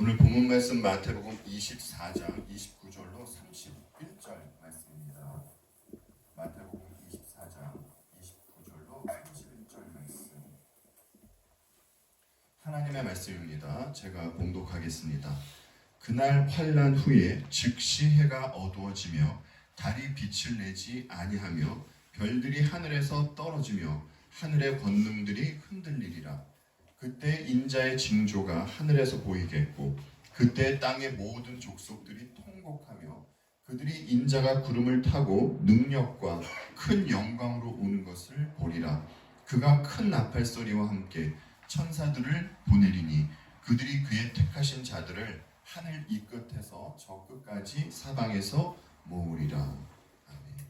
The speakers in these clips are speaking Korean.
오늘 본문 말씀 마태복음 24장 29절로 31절 말씀입니다. 마태복음 24장 29절로 31절 말씀. 하나님의 말씀입니다. 제가 봉독하겠습니다. 그날 환난 후에 즉시 해가 어두워지며 달이 빛을 내지 아니하며 별들이 하늘에서 떨어지며 하늘의 권능들이 흔들리리라. 그때 인자의 징조가 하늘에서 보이겠고 그때 땅의 모든 족속들이 통곡하며 그들이 인자가 구름을 타고 능력과 큰 영광으로 오는 것을 보리라. 그가 큰 나팔 소리와 함께 천사들을 보내리니 그들이 그의 택하신 자들을 하늘 이 끝에서 저 끝까지 사방에서 모으리라. 아멘.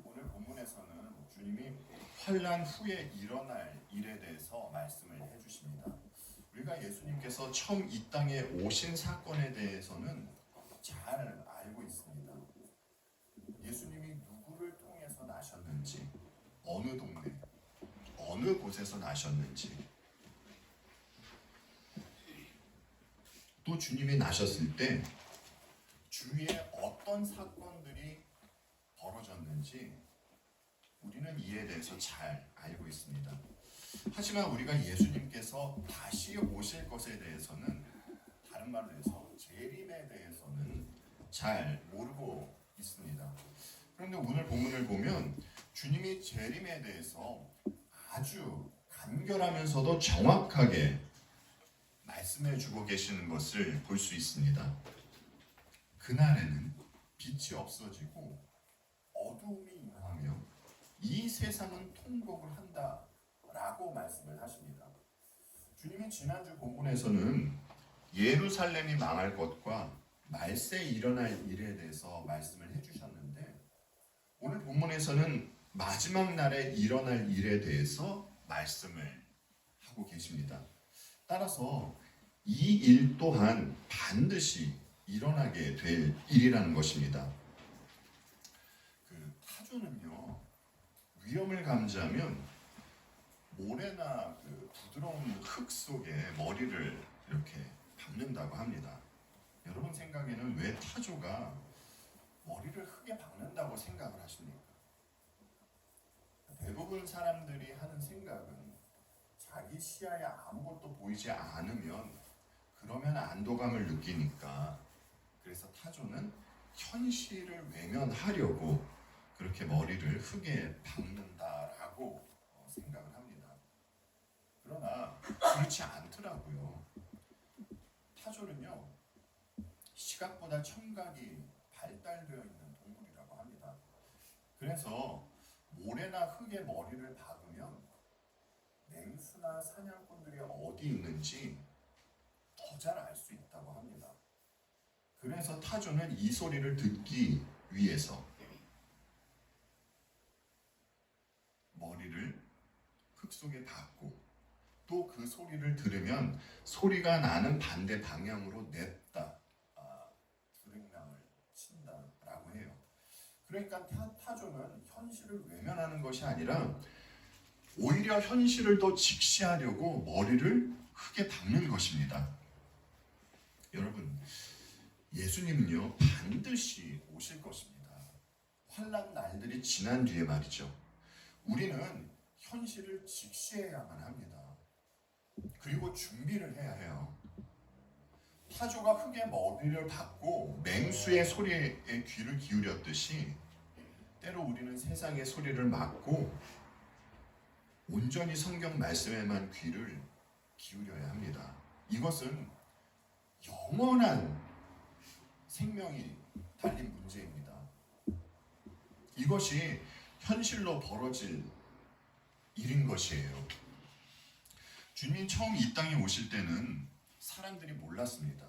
오늘 본문에서는 주님이 환난 후에 일어날 일에 대해서 말씀을 해주십니다. 우리가 예수님께서 처음 이 땅에 오신 사건에 대해서는 잘 알고 있습니다. 예수님이 누구를 통해서 나셨는지, 어느 동네, 어느 곳에서 나셨는지, 또 주님이 나셨을 때 주위에 어떤 사건들이 벌어졌는지 우리는 이에 대해서 잘 알고 있습니다. 하지만 우리가 예수님께서 다시 오실 것에 대해서는, 다른 말로 해서 재림에 대해서는 잘 모르고 있습니다. 그런데 오늘 본문을 보면 주님이 재림에 대해서 아주 간결하면서도 정확하게 말씀해 주고 계시는 것을 볼 수 있습니다. 그날에는 빛이 없어지고 어두움이 임하며 이 세상은 통곡을 한다라고 말씀을 하십니다. 주님이 지난주 본문에서는 예루살렘이 망할 것과 말세에 일어날 일에 대해서 말씀을 해주셨는데 오늘 본문에서는 마지막 날에 일어날 일에 대해서 말씀을 하고 계십니다. 따라서 이 일 또한 반드시 일어나게 될 일이라는 것입니다. 타조는요, 위험을 감지하면 모래나 부드러운 흙 속에 머리를 이렇게 박는다고 합니다. 여러분 생각에는 왜 타조가 머리를 흙에 박는다고 생각을 하십니까? 대부분 사람들이 하는 생각은 자기 시야에 아무것도 보이지 않으면 그러면 안도감을 느끼니까, 그래서 타조는 현실을 외면하려고 그렇게 머리를 흙에 박는다라고 생각을 합니다. 그러나 그렇지 않더라고요. 타조는요, 시각보다 청각이 발달되어 있는 동물이라고 합니다. 그래서 모래나 흙에 머리를 박으면 맹수나 사냥꾼들이 어디 있는지 더 잘 알 수 있다고 합니다. 그래서 타조는 이 소리를 듣기 위해서 머리를 흙 속에 박고 또 그 소리를 들으면 소리가 나는 반대 방향으로 냅다 주랭랑을 친다라고 해요. 그러니까 타조는 현실을 외면하는 것이 아니라 오히려 현실을 더 직시하려고 머리를 흙에 박는 것입니다. 여러분, 예수님은요 반드시 오실 것입니다. 환난 날들이 지난 뒤에 말이죠. 우리는 현실을 직시해야만 합니다. 그리고 준비를 해야 해요. 타조가 흙에 머리를 박고 맹수의 소리에 귀를 기울였듯이 때로 우리는 세상의 소리를 막고 온전히 성경 말씀에만 귀를 기울여야 합니다. 이것은 영원한 생명이 달린 문제입니다. 이것이 현실로 벌어질 일인 것이에요. 주님이 처음 이 땅에 오실 때는 사람들이 몰랐습니다.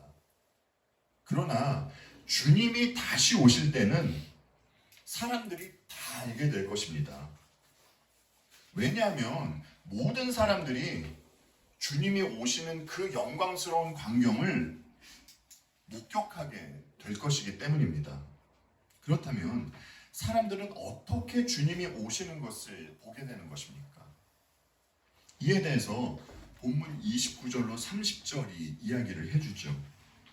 그러나 주님이 다시 오실 때는 사람들이 다 알게 될 것입니다. 왜냐하면 모든 사람들이 주님이 오시는 그 영광스러운 광경을 목격하게 될 것이기 때문입니다. 그렇다면 사람들은 어떻게 주님이 오시는 것을 보게 되는 것입니까? 이에 대해서 본문 29절로 30절이 이야기를 해주죠.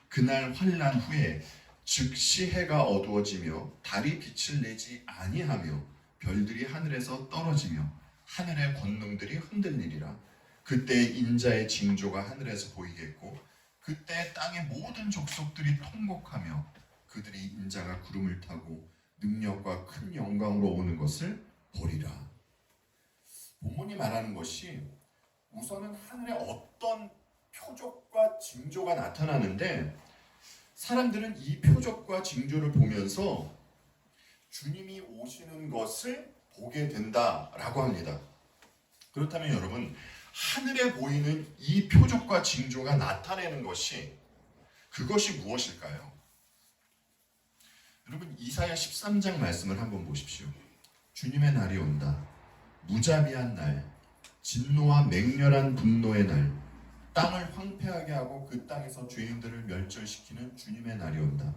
그날 환난 후에 즉시 해가 어두워지며 달이 빛을 내지 아니하며 별들이 하늘에서 떨어지며 하늘의 권능들이 흔들리리라. 그때 인자의 징조가 하늘에서 보이겠고 그때 땅의 모든 족속들이 통곡하며 그들이 인자가 구름을 타고 능력과 큰 영광으로 오는 것을 보리라. 본문이 말하는 것이 우선은 하늘에 어떤 표적과 징조가 나타나는데 사람들은 이 표적과 징조를 보면서 주님이 오시는 것을 보게 된다라고 합니다. 그렇다면 여러분, 하늘에 보이는 이 표적과 징조가 나타내는 것이 그것이 무엇일까요? 여러분, 이사야 13장 말씀을 한번 보십시오. 주님의 날이 온다. 무자비한 날, 진노와 맹렬한 분노의 날, 땅을 황폐하게 하고 그 땅에서 죄인들을 멸절시키는 주님의 날이 온다.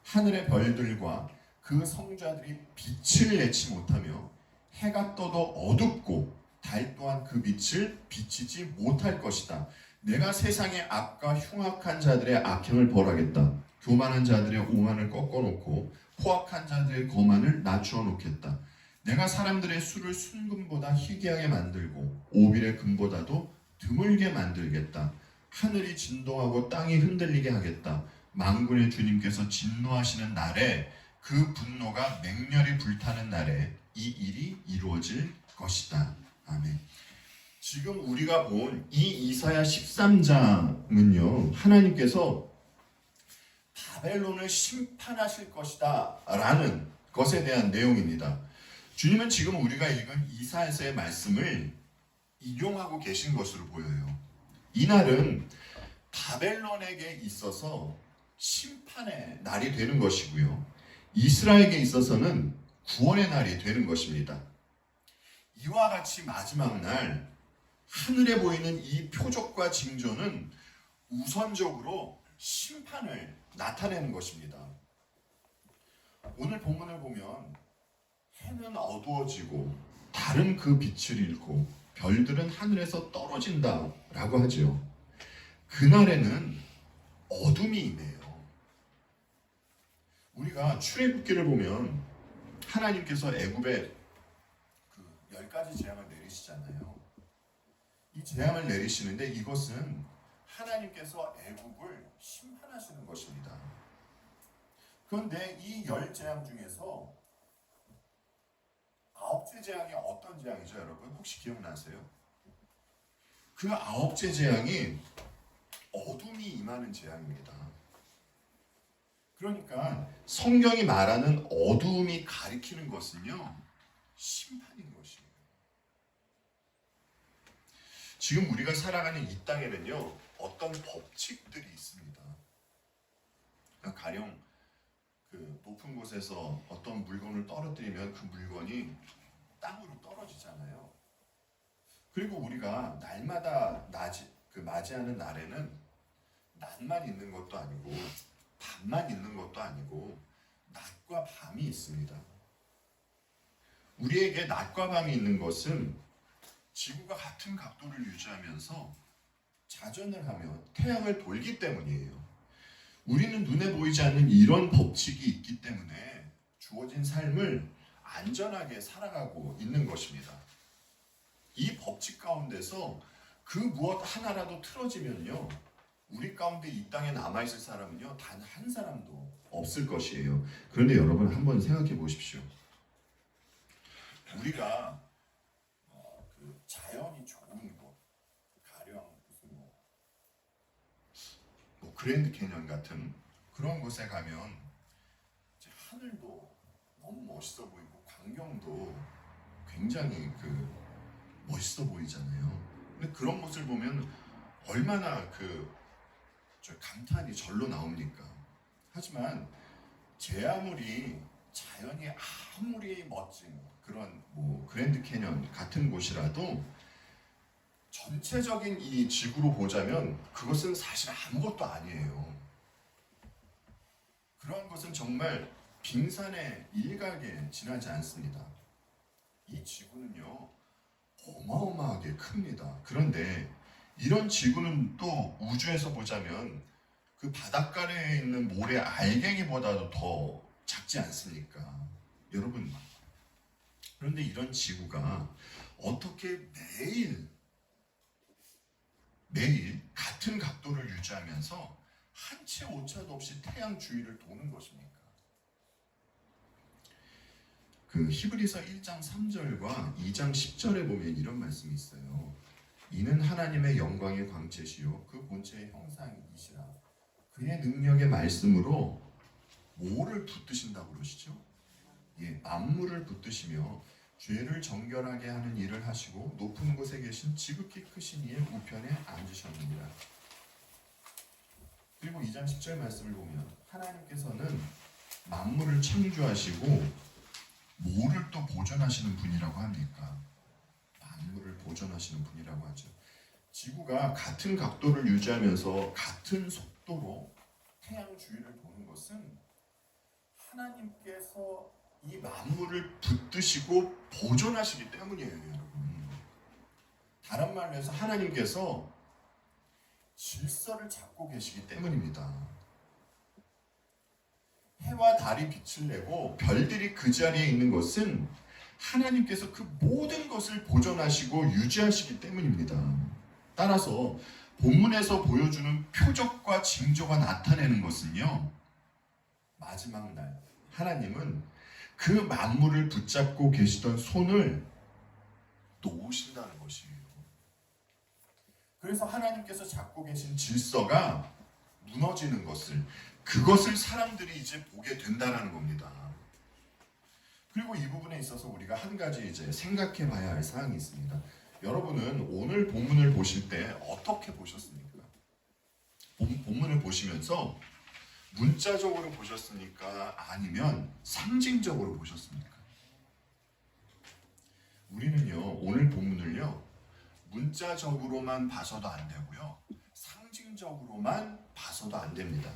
하늘의 별들과 그 성자들이 빛을 내지 못하며 해가 떠도 어둡고 달 또한 그 빛을 비치지 못할 것이다. 내가 세상의 악과 흉악한 자들의 악행을 벌하겠다. 교만한 자들의 오만을 꺾어놓고 포악한 자들의 거만을 낮추어 놓겠다. 내가 사람들의 수를 순금보다 희귀하게 만들고 오빌의 금보다도 드물게 만들겠다. 하늘이 진동하고 땅이 흔들리게 하겠다. 만군의 주님께서 진노하시는 날에 그 분노가 맹렬히 불타는 날에 이 일이 이루어질 것이다. 아멘. 지금 우리가 본 이 이사야 13장은요, 하나님께서 바벨론을 심판하실 것이다 라는 것에 대한 내용입니다. 주님은 지금 우리가 읽은 이사야서의 말씀을 인용하고 계신 것으로 보여요. 이 날은 바벨론에게 있어서 심판의 날이 되는 것이고요, 이스라엘에게 있어서는 구원의 날이 되는 것입니다. 이와 같이 마지막 날 하늘에 보이는 이 표적과 징조는 우선적으로 심판을 나타내는 것입니다. 오늘 본문을 보면 해는 어두워지고 달은 그 빛을 잃고 별들은 하늘에서 떨어진다라고 하죠. 그날에는 어둠이 임해요. 우리가 출애굽기를 보면 하나님께서 애굽에 그 10가지 재앙을 내리시잖아요. 이 재앙을 내리시는데 이것은 하나님께서 애굽을 심판하시는 것입니다. 그런데 이 10재앙 중에서 9째 재앙이 어떤 재앙이죠, 여러분? 혹시 기억나세요? 그 9째 재앙이 어둠이 임하는 재앙입니다. 그러니까 성경이 말하는 어둠이 가리키는 것은요, 심판인 것이에요. 지금 우리가 살아가는 이 땅에는요, 어떤 법칙들이 있습니다. 가령 그 높은 곳에서 어떤 물건을 떨어뜨리면 그 물건이 땅으로 떨어지잖아요. 그리고 우리가 날마다 맞이하는 날에는 낮만 있는 것도 아니고 밤만 있는 것도 아니고 낮과 밤이 있습니다. 우리에게 낮과 밤이 있는 것은 지구가 같은 각도를 유지하면서 자전을 하며 태양을 돌기 때문이에요. 우리는 눈에 보이지 않는 이런 법칙이 있기 때문에 주어진 삶을 안전하게 살아가고 있는 것입니다. 이 법칙 가운데서 그 무엇 하나라도 틀어지면요, 우리 가운데 이 땅에 남아있을 사람은요, 단 한 사람도 없을 것이에요. 그런데 여러분 한번 생각해 보십시오. 우리가 그 자연이 좋은 곳, 가령 무슨 뭐 그랜드 캐년 같은 그런 곳에 가면 이제 하늘도 너무 멋있어 보이고 광경도 굉장히 멋있어 보이잖아요. 근데 그런 모습을 보면 얼마나 감탄이 절로 나옵니까? 하지만 아무리 자연이 아무리 멋진 그런 그랜드 캐년 같은 곳이라도 전체적인 이 지구로 보자면 그것은 사실 아무것도 아니에요. 그런 것은 정말 빙산의 일각에 지나지 않습니다. 이 지구는요, 어마어마하게 큽니다. 그런데 이런 지구는 또 우주에서 보자면 그 바닷가에 있는 모래 알갱이보다도 더 작지 않습니까? 여러분, 그런데 이런 지구가 어떻게 매일 같은 각도를 유지하면서 한 채 오차도 없이 태양 주위를 도는 것입니까? 그 히브리서 1장 3절과 2장 10절에 보면 이런 말씀이 있어요. 이는 하나님의 영광의 광채시요 그 본체의 형상이시라. 그의 능력의 말씀으로 뭐를 붙드신다고 그러시죠? 예, 만물을 붙드시며 죄를 정결하게 하는 일을 하시고 높은 곳에 계신 지극히 크신 이의 우편에 앉으셨느니라. 그리고 2장 10절 말씀을 보면 하나님께서는 만물을 창조하시고 뭐를 또 보존하시는 분이라고 합니까? 만물을 보존하시는 분이라고 하죠. 지구가 같은 각도를 유지하면서 같은 속도로 태양 주위를 도는 것은 하나님께서 이 만물을 붙드시고 보존하시기 때문이에요, 여러분. 다른 말로 해서 하나님께서 질서를 잡고 계시기 때문입니다. 해와 달이 빛을 내고 별들이 그 자리에 있는 것은 하나님께서 그 모든 것을 보존하시고 유지하시기 때문입니다. 따라서 본문에서 보여주는 표적과 징조가 나타내는 것은요, 마지막 날 하나님은 그 만물을 붙잡고 계시던 손을 놓으신다는 것이에요. 그래서 하나님께서 잡고 계신 질서가 무너지는 그것을 사람들이 이제 보게 된다는 겁니다. 그리고 이 부분에 있어서 우리가 한 가지 이제 생각해 봐야 할 사항이 있습니다. 여러분은 오늘 본문을 보실 때 어떻게 보셨습니까? 본문을 보시면서 문자적으로 보셨습니까? 아니면 상징적으로 보셨습니까? 우리는요, 오늘 본문을요, 문자적으로만 봐서도 안 되고요, 상징적으로만 봐서도 안 됩니다.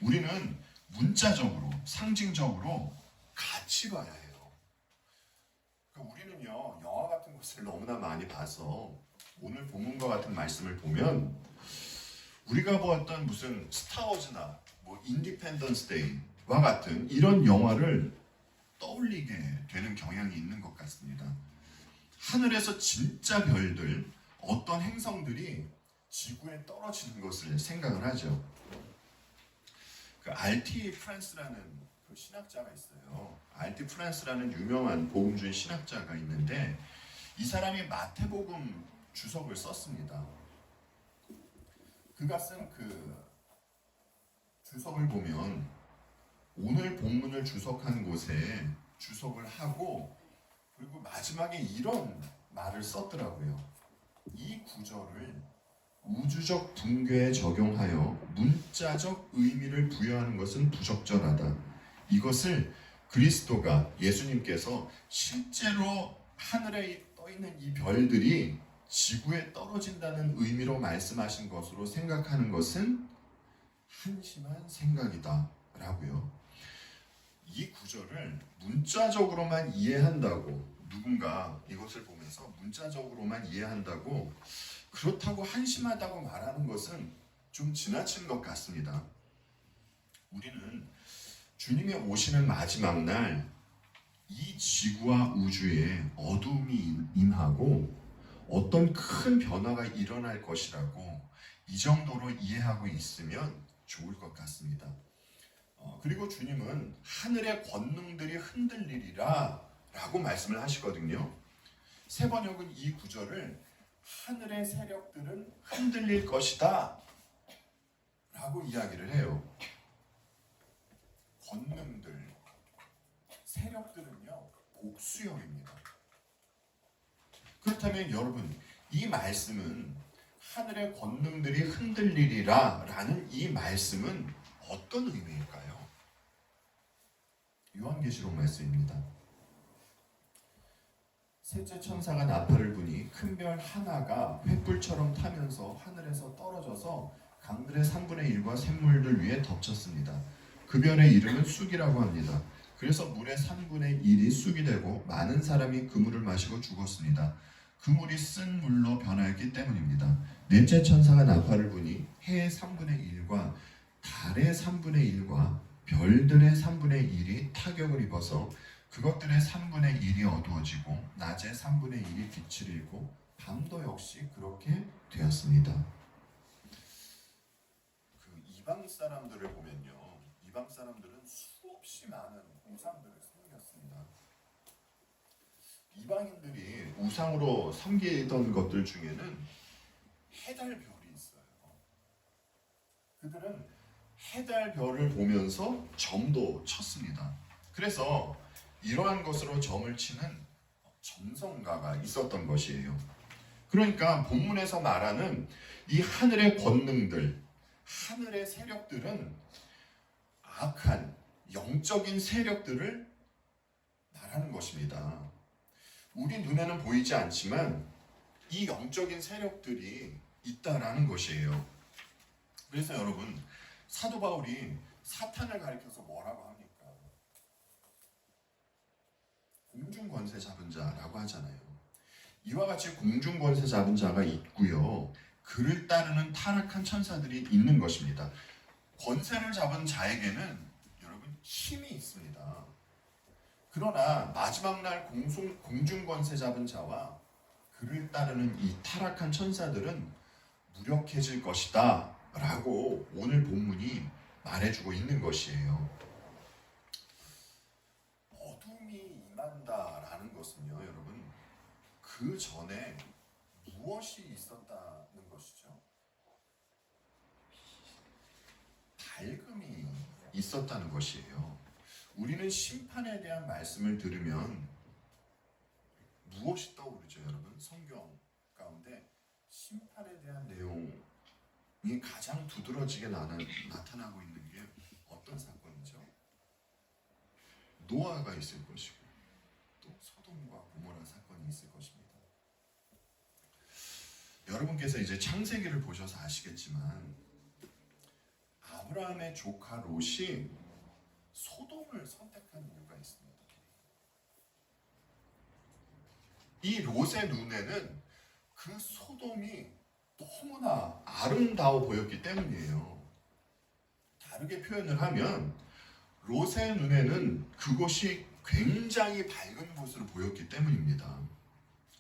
우리는 문자적으로, 상징적으로 같이 봐야 해요. 우리는요, 영화 같은 것을 너무나 많이 봐서 오늘 본문과 같은 말씀을 보면 우리가 보았던 무슨 스타워즈나 뭐 인디펜던스 데이와 같은 이런 영화를 떠올리게 되는 경향이 있는 것 같습니다. 하늘에서 진짜 별들, 어떤 행성들이 지구에 떨어지는 것을 생각을 하죠. 그 알티 프란스라는 그 신학자가 있어요. 알티 프란스라는 유명한 복음주의 신학자가 있는데 이 사람이 마태복음 주석을 썼습니다. 그가 쓴 그 주석을 보면 오늘 본문을 주석한 곳에 주석을 하고 그리고 마지막에 이런 말을 썼더라고요. 이 구절을 우주적 붕괴에 적용하여 문자적 의미를 부여하는 것은 부적절하다. 이것을 그리스도가, 예수님께서 실제로 하늘에 떠 있는 이 별들이 지구에 떨어진다는 의미로 말씀하신 것으로 생각하는 것은 한심한 생각이다 라고요. 이 구절을 문자적으로만 이해한다고, 누군가 이것을 보면서 문자적으로만 이해한다고, 그렇다고 한심하다고 말하는 것은 좀 지나친 것 같습니다. 우리는 주님의 오시는 마지막 날 이 지구와 우주에 어둠이 임하고 어떤 큰 변화가 일어날 것이라고 이 정도로 이해하고 있으면 좋을 것 같습니다. 그리고 주님은 하늘의 권능들이 흔들리리라 라고 말씀을 하시거든요. 세번역은 이 구절을 하늘의 세력들은 흔들릴 것이다 라고 이야기를 해요. 권능들, 세력들은요, 복수형입니다. 그렇다면 여러분, 이 말씀은 하늘의 권능들이 흔들리리라 라는 이 말씀은 어떤 의미일까요? 요한계시록 말씀입니다. 셋째 천사가 나팔을 부니 큰 별 하나가 횃불처럼 타면서 하늘에서 떨어져서 강들의 3분의 1과 샘물들 위에 덮쳤습니다. 그 별의 이름은 쑥이라고 합니다. 그래서 물의 3분의 1이 쑥이 되고 많은 사람이 그 물을 마시고 죽었습니다. 그 물이 쓴 물로 변하였기 때문입니다. 넷째 천사가 나팔을 부니 해의 3분의 1과 달의 3분의 1과 별들의 3분의 1이 타격을 입어서 그것들의 3분의 1이 어두워지고 낮의 3분의 1이 빛을 잃고 밤도 역시 그렇게 되었습니다. 그 이방 사람들을 보면요, 이방 사람들은 수없이 많은 우상들을 섬겼습니다. 이방인들이 우상으로 섬기던 것들 중에는 해달별이 있어요. 그들은 해달별을 보면서 점도 쳤습니다. 그래서 이러한 것으로 점을 치는 점성가가 있었던 것이에요. 그러니까 본문에서 말하는 이 하늘의 권능들, 하늘의 세력들은 악한 영적인 세력들을 말하는 것입니다. 우리 눈에는 보이지 않지만 이 영적인 세력들이 있다라는 것이에요. 그래서 여러분, 사도 바울이 사탄을 가리켜서 뭐라고 합니까? 공중권세 잡은 자라고 하잖아요. 이와 같이 공중권세 잡은 자가 있고요, 그를 따르는 타락한 천사들이 있는 것입니다. 권세를 잡은 자에게는 여러분 힘이 있습니다. 그러나 마지막 날 공중권세 잡은 자와 그를 따르는 이 타락한 천사들은 무력해질 것이다 라고 오늘 본문이 말해주고 있는 것이에요. 어둠이 임한다라는 것은요, 여러분, 그 전에 무엇이 있었다는 것이죠? 밝음이 있었다는 것이에요. 우리는 심판에 대한 말씀을 들으면 무엇이 떠오르죠, 여러분? 성경 가운데 심판에 대한 내용이 가장 두드러지게 나타나고 있는 게 어떤 사건이죠? 노아가 있을 것이고 또 소돔과 고모라 사건이 있을 것입니다. 여러분께서 이제 창세기를 보셔서 아시겠지만 아브라함의 조카 롯이 소돔을 선택한 이유가 있습니다. 이 롯의 눈에는 그 소돔이 너무나 아름다워 보였기 때문이에요. 다르게 표현을 하면 롯의 눈에는 그곳이 굉장히 밝은 곳으로 보였기 때문입니다.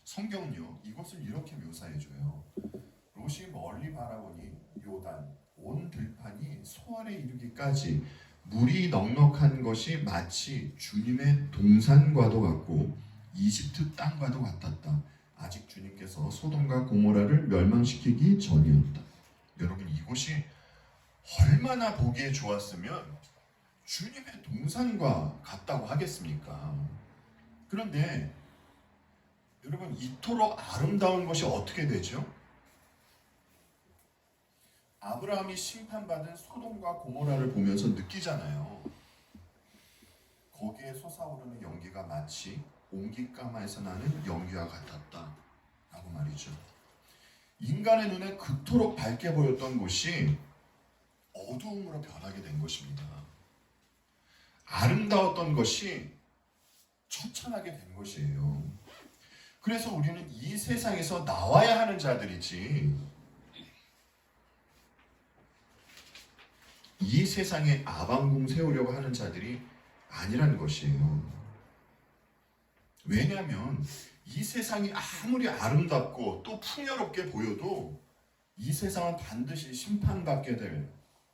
성경은요, 이것을 이렇게 묘사해줘요. 롯이 멀리 바라보니 요단 온 들판이 소알에 이르기까지 물이 넉넉한 것이 마치 주님의 동산과도 같고 이집트 땅과도 같았다. 아직 주님께서 소돔과 고모라를 멸망시키기 전이었다. 여러분, 이곳이 얼마나 보기에 좋았으면 주님의 동산과 같다고 하겠습니까? 그런데 여러분, 이토록 아름다운 것이 어떻게 되죠? 아브라함이 심판받은 소돔과 고모라를 보면서 느끼잖아요. 거기에 솟아오르는 연기가 마치 옹기까마에서 나는 연기와 같았다 라고 말이죠. 인간의 눈에 그토록 밝게 보였던 곳이 어두움으로 변하게 된 것입니다. 아름다웠던 것이 처참하게 된 것이에요. 그래서 우리는 이 세상에서 나와야 하는 자들이지, 이 세상에 아방궁 세우려고 하는 자들이 아니라는 것이에요. 왜냐하면 이 세상이 아무리 아름답고 또 풍요롭게 보여도 이 세상은 반드시 심판받게 될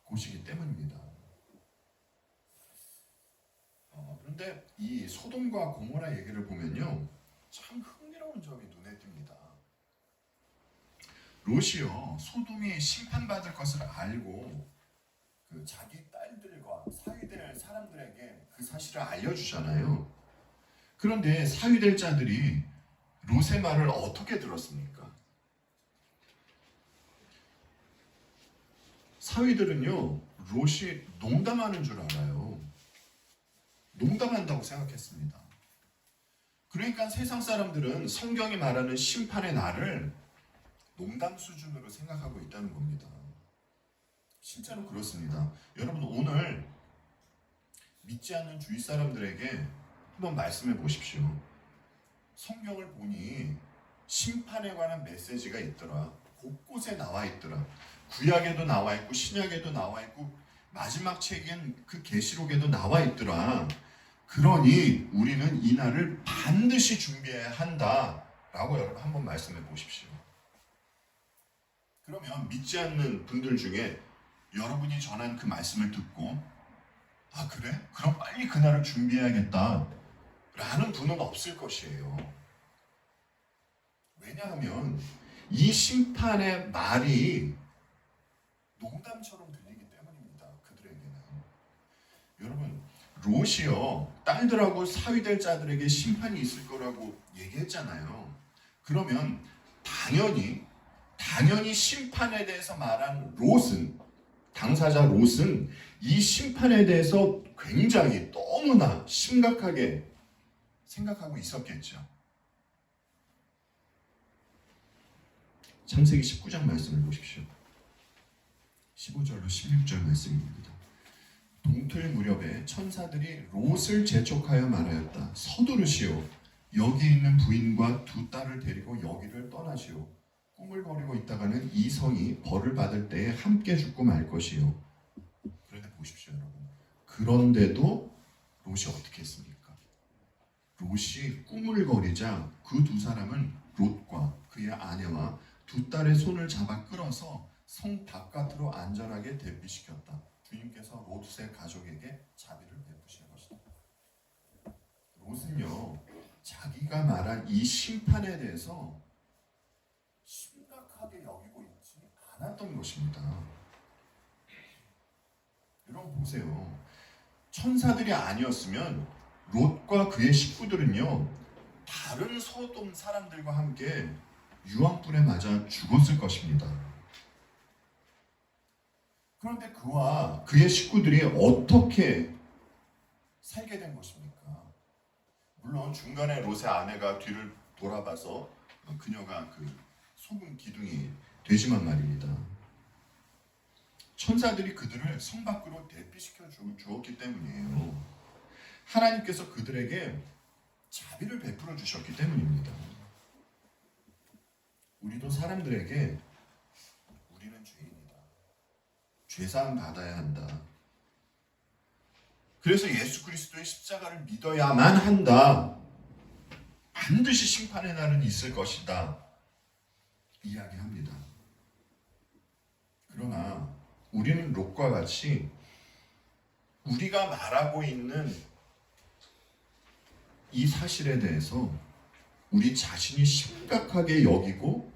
곳이기 때문입니다. 그런데 이 소돔과 고모라 얘기를 보면요, 참 흥미로운 점이 눈에 띕니다. 롯이요, 소돔이 심판받을 것을 알고 그 자기 딸들과 사위될 사람들에게 그 사실을 알려주잖아요. 그런데 사위될 자들이 롯의 말을 어떻게 들었습니까? 사위들은요, 롯이 농담하는 줄 알아요. 농담한다고 생각했습니다. 그러니까 세상 사람들은 성경이 말하는 심판의 날을 농담 수준으로 생각하고 있다는 겁니다. 실제로 그렇습니다. 여러분, 오늘 믿지 않는 주위 사람들에게 한번 말씀해 보십시오. 성경을 보니 심판에 관한 메시지가 있더라. 곳곳에 나와 있더라. 구약에도 나와 있고 신약에도 나와 있고 마지막 책인 그 계시록에도 나와 있더라. 그러니 우리는 이 날을 반드시 준비해야 한다라고 여러분 한번 말씀해 보십시오. 그러면 믿지 않는 분들 중에 여러분이 전한 그 말씀을 듣고 아 그래? 그럼 빨리 그날을 준비해야겠다 라는 분은 없을 것이에요. 왜냐하면 이 심판의 말이 농담처럼 들리기 때문입니다. 그들에게는. 여러분 롯이요 딸들하고 사위될 자들에게 심판이 있을 거라고 얘기했잖아요. 그러면 당연히 심판에 대해서 말한 롯은 당사자 롯은 이 심판에 대해서 굉장히 너무나 심각하게 생각하고 있었겠죠. 창세기 19장 말씀을 보십시오. 15절로 16절 말씀입니다. 동틀 무렵에 천사들이 롯을 재촉하여 말하였다. 서두르시오. 여기 있는 부인과 두 딸을 데리고 여기를 떠나시오. 꾸물거리고 있다가는 이 성이 벌을 받을 때에 함께 죽고 말 것이요. 그런데 보십시오 여러분. 그런데도 롯이 어떻게 했습니까? 롯이 꾸물거리자 그 두 사람은 롯과 그의 아내와 두 딸의 손을 잡아 끌어서 성 바깥으로 안전하게 대피시켰다. 주님께서 롯의 가족에게 자비를 베푸신 것이다. 롯은요 자기가 말한 이 심판에 대해서 심각하게 여기고 있지 않았던 것입니다. 여러분 보세요. 천사들이 아니었으면 롯과 그의 식구들은요 다른 소돔 사람들과 함께 유황불에 맞아 죽었을 것입니다. 그런데 그와 그의 식구들이 어떻게 살게 된 것입니까? 물론 중간에 롯의 아내가 뒤를 돌아봐서 그녀가 그 속은 기둥이 되지만 말입니다. 천사들이 그들을 성 밖으로 대피시켜 주었기 때문이에요. 하나님께서 그들에게 자비를 베풀어 주셨기 때문입니다. 우리도 사람들에게 우리는 죄인이다. 죄사함 받아야 한다. 그래서 예수 그리스도의 십자가를 믿어야만 한다. 반드시 심판의 날은 있을 것이다. 이야기합니다. 그러나 우리는 롯과 같이 우리가 말하고 있는 이 사실에 대해서 우리 자신이 심각하게 여기고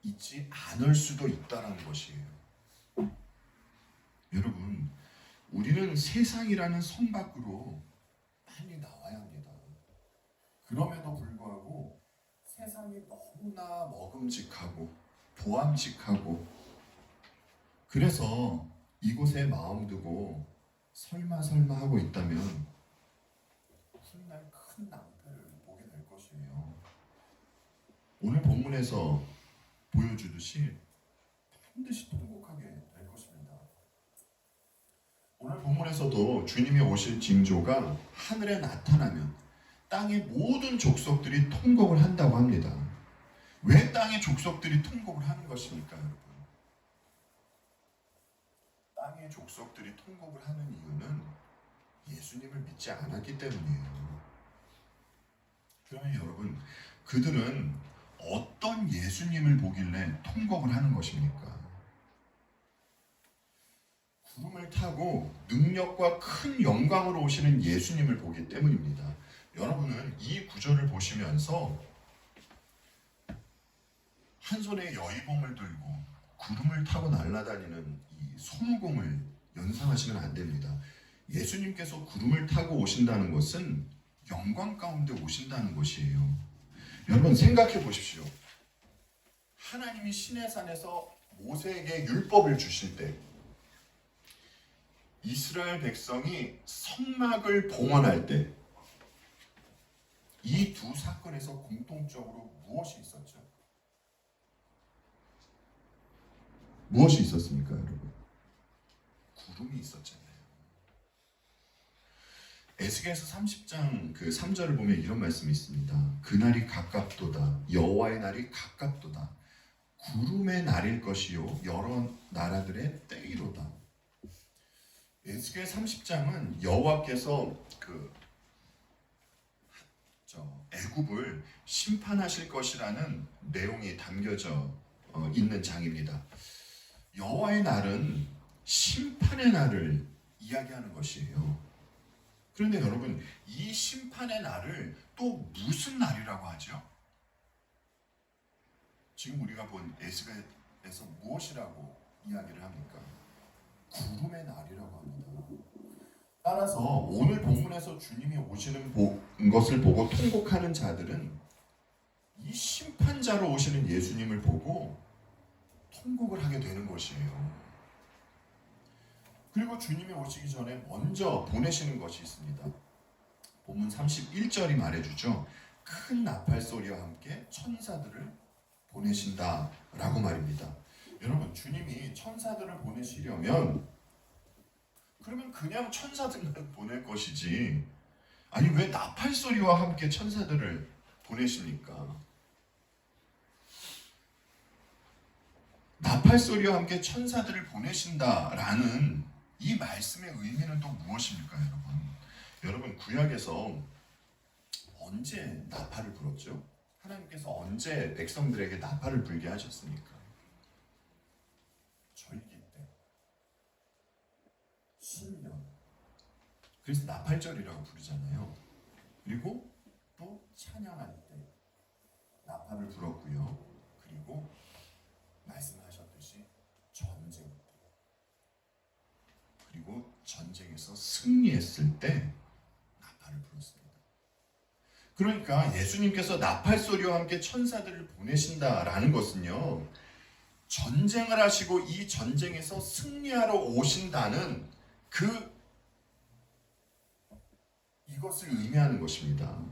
있지 않을 수도 있다는 것이에요. 여러분, 우리는 세상이라는 성 밖으로 빨리 나와야 합니다. 그럼에도 불구하고 세상이 너무나 먹음직하고 보암직하고 그래서 이곳에 마음 두고 설마 하고 있다면 훗날 큰 낭패를 보게 될 것이에요. 오늘 본문에서 보여주듯이 반드시 통곡하게 될 것입니다. 오늘 본문에서도 주님이 오실 징조가 하늘에 나타나면 땅의 모든 족속들이 통곡을 한다고 합니다. 왜 땅의 족속들이 통곡을 하는 것입니까, 여러분? 땅의 족속들이 통곡을 하는 이유는 예수님을 믿지 않았기 때문이에요. 그러면 여러분, 그들은 어떤 예수님을 보길래 통곡을 하는 것입니까? 구름을 타고 능력과 큰 영광으로 오시는 예수님을 보기 때문입니다. 여러분은 이 구절을 보시면서 한 손에 여의봉을 들고 구름을 타고 날아다니는 이 손오공을 연상하시면 안 됩니다. 예수님께서 구름을 타고 오신다는 것은 영광 가운데 오신다는 것이에요. 여러분 생각해 보십시오. 하나님이 시내산에서 모세에게 율법을 주실 때 이스라엘 백성이 성막을 봉헌할 때 이 두 사건에서 공통적으로 무엇이 있었죠? 무엇이 있었습니까, 여러분? 구름이 있었잖아요. 에스겔서 30장 그 3절을 보면 이런 말씀이 있습니다. 그날이 가깝도다. 여호와의 날이 가깝도다. 구름의 날일 것이요 여러 나라들의 때이로다. 에스겔 30장은 여호와께서 애굽을 심판하실 것이라는 내용이 담겨져 있는 장입니다. 여호와의 날은 심판의 날을 이야기하는 것이에요. 그런데 여러분, 이 심판의 날을 또 무슨 날이라고 하죠? 지금 우리가 본 에스겔에서 무엇이라고 이야기를 합니까? 구름의 날이라고 합니다. 따라서 오늘 본문에서 주님이 오시는 것을 보고 통곡하는 자들은 이 심판자로 오시는 예수님을 보고 통곡을 하게 되는 것이에요. 그리고 주님이 오시기 전에 먼저 보내시는 것이 있습니다. 본문 31절이 말해주죠. 큰 나팔 소리와 함께 천사들을 보내신다라고 말입니다. 여러분, 주님이 천사들을 보내시려면 그러면 그냥 천사들만 보낼 것이지, 아니 왜 나팔 소리와 함께 천사들을 보내십니까? 나팔 소리와 함께 천사들을 보내신다라는 이 말씀의 의미는 또 무엇입니까, 여러분? 여러분, 구약에서 언제 나팔을 불었죠? 하나님께서 언제 백성들에게 나팔을 불게 하셨습니까? 절기 때, 신년. 그래서 나팔절이라고 부르잖아요. 그리고 또 찬양할 때 나팔을 불었고요. 그리고 말씀하셨듯이 전쟁 때, 그리고 전쟁에서 승리했을 때 나팔을 불었습니다. 그러니까 예수님께서 나팔 소리와 함께 천사들을 보내신다라는 것은요, 전쟁을 하시고 이 전쟁에서 승리하러 오신다는 이것을 의미하는 것입니다.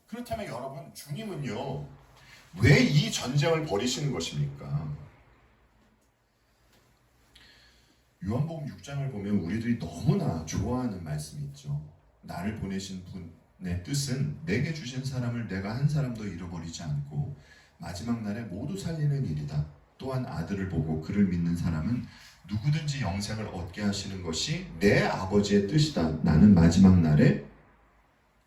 그렇다면 여러분, 주님은요, 왜 이 전쟁을 벌이시는 것입니까? 요한복음 6장을 보면 우리들이 너무나 좋아하는 말씀이 있죠. 나를 보내신 분의 뜻은 내게 주신 사람을 내가 한 사람도 잃어버리지 않고 마지막 날에 모두 살리는 일이다. 또한 아들을 보고 그를 믿는 사람은 누구든지 영생을 얻게 하시는 것이 내 아버지의 뜻이다. 나는 마지막 날에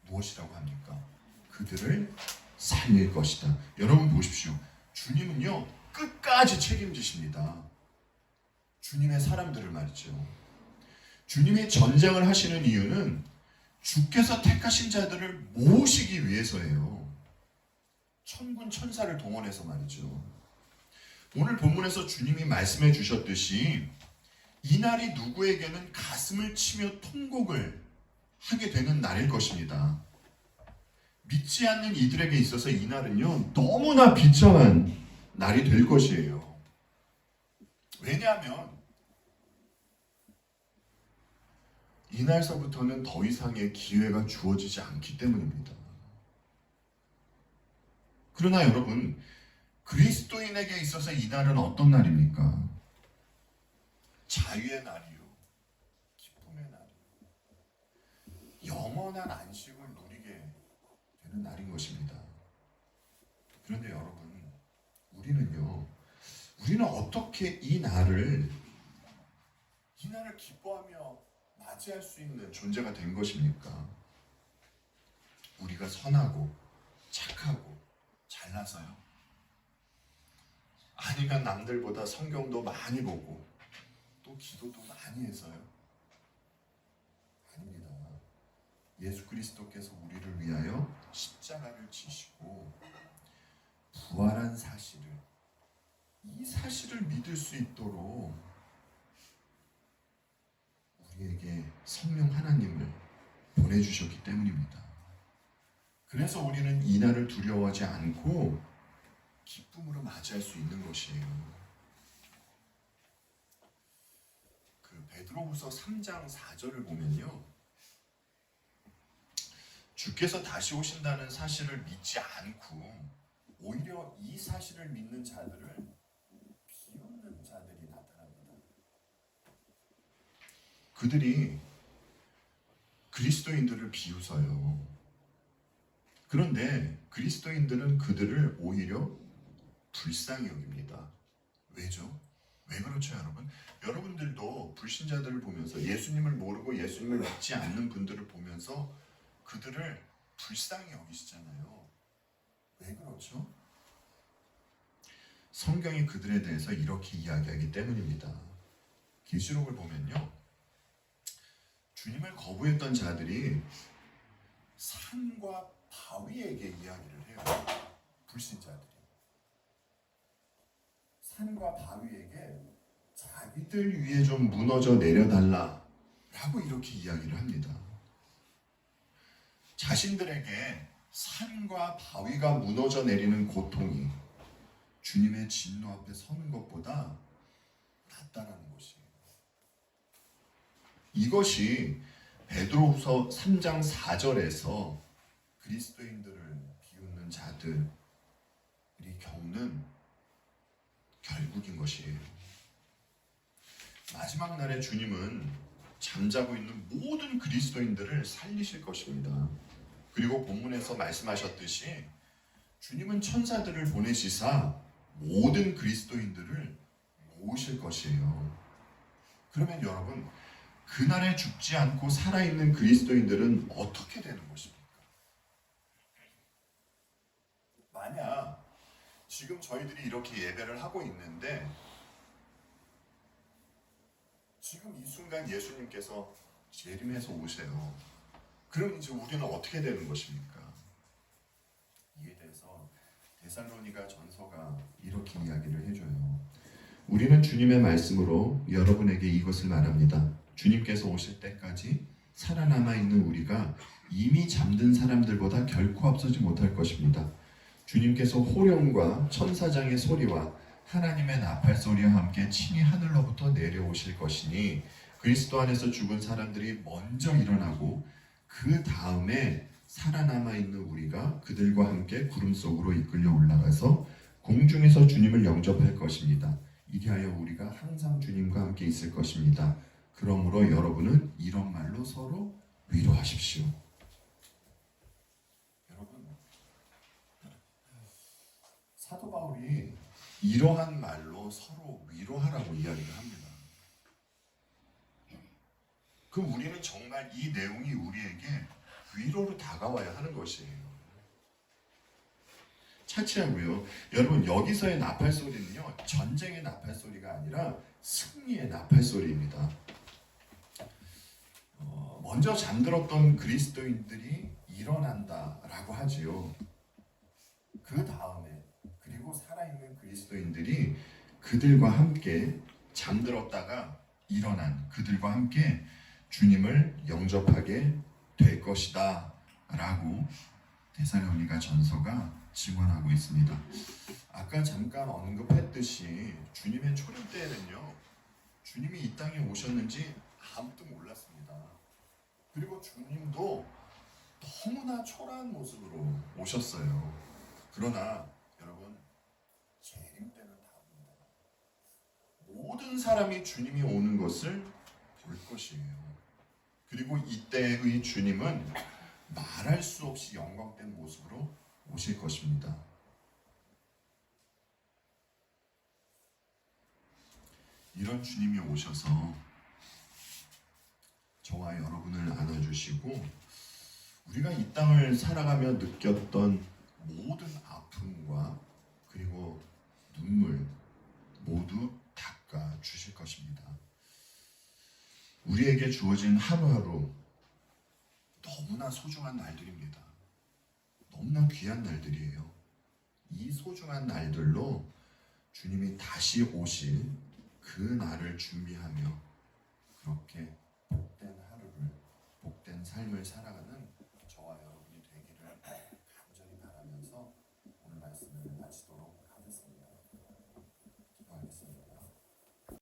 무엇이라고 합니까? 그들을 살릴 것이다. 여러분 보십시오. 주님은요, 끝까지 책임지십니다. 주님의 사람들을 말이죠. 주님이 전쟁을 하시는 이유는 주께서 택하신 자들을 모으시기 위해서예요. 천군 천사를 동원해서 말이죠. 오늘 본문에서 주님이 말씀해 주셨듯이 이 날이 누구에게는 가슴을 치며 통곡을 하게 되는 날일 것입니다. 믿지 않는 이들에게 있어서 이 날은요, 너무나 비참한 날이 될 것이에요. 왜냐하면 이날서부터는 더 이상의 기회가 주어지지 않기 때문입니다. 그러나 여러분, 그리스도인에게 있어서 이 날은 어떤 날입니까? 자유의 날이요, 기쁨의 날이요, 영원한 안식을 누리게 되는 날인 것입니다. 그런데 여러분, 우리는 어떻게 이 날을 기뻐하며 맞이할 수 있는 존재가 된 것입니까? 우리가 선하고 착하고 잘나서요? 아니면 남들보다 성경도 많이 보고 또 기도도 많이 해서요? 아닙니다. 예수 그리스도께서 우리를 위하여 십자가를 지시고 부활한 사실을, 이 사실을 믿을 수 있도록 우리에게 성령 하나님을 보내주셨기 때문입니다. 그래서 우리는 이 날을 두려워하지 않고 기쁨으로 맞이할 수 있는 것이에요. 베드로후서 3장 4절을 보면요, 주께서 다시 오신다는 사실을 믿지 않고 오히려 이 사실을 믿는 자들을 비웃는 자들이 나타납니다. 그들이 그리스도인들을 비웃어요. 그런데 그리스도인들은 그들을 오히려 불쌍히 여깁니다. 왜죠? 왜 그렇죠, 여러분? 여러분들도 불신자들을 보면서 예수님을 모르고 예수님을 믿지 않는 분들을 보면서 그들을 불쌍히 여기시잖아요. 왜 그렇죠? 성경이 그들에 대해서 이렇게 이야기하기 때문입니다. 계시록을 보면요, 주님을 거부했던 자들이 산과 바위에게 이야기를 해요. 불신자들이 산과 바위에게 자기들 위에 좀 무너져 내려달라 라고 이렇게 이야기를 합니다. 자신들에게 산과 바위가 무너져 내리는 고통이 주님의 진노 앞에 서는 것보다 낫다라는 것이에요. 이것이 베드로후서 3장 4절에서 그리스도인들을 비웃는 자들이 겪는 결국인 것이에요. 마지막 날에 주님은 잠자고 있는 모든 그리스도인들을 살리실 것입니다. 그리고 본문에서 말씀하셨듯이 주님은 천사들을 보내시사 모든 그리스도인들을 모으실 것이에요. 그러면 여러분, 그날에 죽지 않고 살아있는 그리스도인들은 어떻게 되는 것입니까? 만약 지금 저희들이 이렇게 예배를 하고 있는데 지금 이 순간 예수님께서 재림해서 오세요. 그럼 이제 우리는 어떻게 되는 것입니까? 이에 대해서 데살로니가 전서가 이렇게 이야기를 해줘요. 우리는 주님의 말씀으로 여러분에게 이것을 말합니다. 주님께서 오실 때까지 살아남아 있는 우리가 이미 잠든 사람들보다 결코 앞서지 못할 것입니다. 주님께서 호령과 천사장의 소리와 하나님의 나팔 소리와 함께 친히 하늘로부터 내려오실 것이니 그리스도 안에서 죽은 사람들이 먼저 일어나고 그 다음에 살아남아 있는 우리가 그들과 함께 구름 속으로 이끌려 올라가서 공중에서 주님을 영접할 것입니다. 이리하여 우리가 항상 주님과 함께 있을 것입니다. 그러므로 여러분은 이런 말로 서로 위로하십시오. 여러분, 사도 바울이 이러한 말로 서로 위로하라고 이야기를 합니다. 그럼 우리는 정말 이 내용이 우리에게 위로로 다가와야 하는 것이에요. 차치하고요. 여러분, 여기서의 나팔 소리는요, 전쟁의 나팔 소리가 아니라 승리의 나팔 소리입니다. 먼저 잠들었던 그리스도인들이 일어난다라고 하지요. 그 다음에 그리고 살아있는 그리스도인들이 그들과 함께 잠들었다가 일어난 그들과 함께 주님을 영접하게 될 것이다 라고 데살로니가 전서가 증언하고 있습니다. 아까 잠깐 언급했듯이 주님의 초림 때에는요, 주님이 이 땅에 오셨는지 아무도 몰랐습니다. 그리고 주님도 너무나 초라한 모습으로 오셨어요. 그러나 여러분, 재림 때는 다릅니다. 모든 사람이 주님이 오는 것을 볼 것이에요. 그리고 이때의 주님은 말할 수 없이 영광된 모습으로 오실 것입니다. 이런 주님이 오셔서 저와 여러분을 안아주시고 우리가 이 땅을 살아가며 느꼈던 모든 아픔과 그리고 눈물 모두 닦아 주실 것입니다. 우리에게 주어진 하루하루 너무나 소중한 날들입니다. 너무나 귀한 날들이에요. 이 소중한 날들로 주님이 다시 오실 그 날을 준비하며 그렇게 복된 하루를, 복된 삶을 살아가는